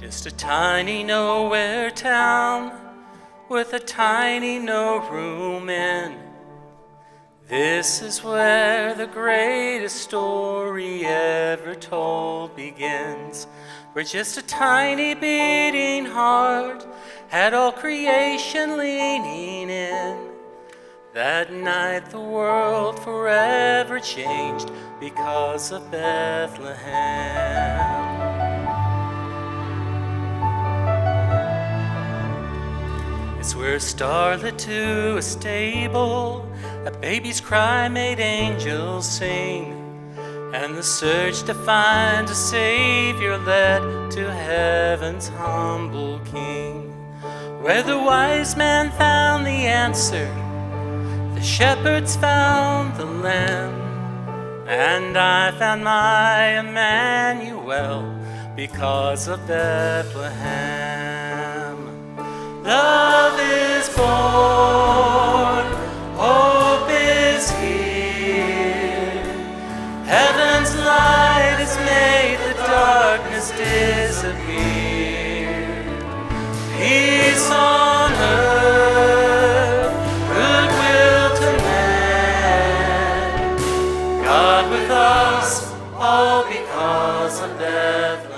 Just a tiny nowhere town with a tiny no room inn. This is where the greatest story ever told begins, where just a tiny beating heart had all creation leaning in. That night the world forever changed because of Bethlehem. It's where a starlet to a stable, a baby's cry made angels sing, and the search to find a Savior led to heaven's humble King. Where the wise man found the answer, the shepherds found the lamb, and I found my Emmanuel because of Bethlehem. Love is born, hope is here. Heaven's light has made the darkness disappear. Peace on earth, goodwill to man. God with us, all because of Bethlehem.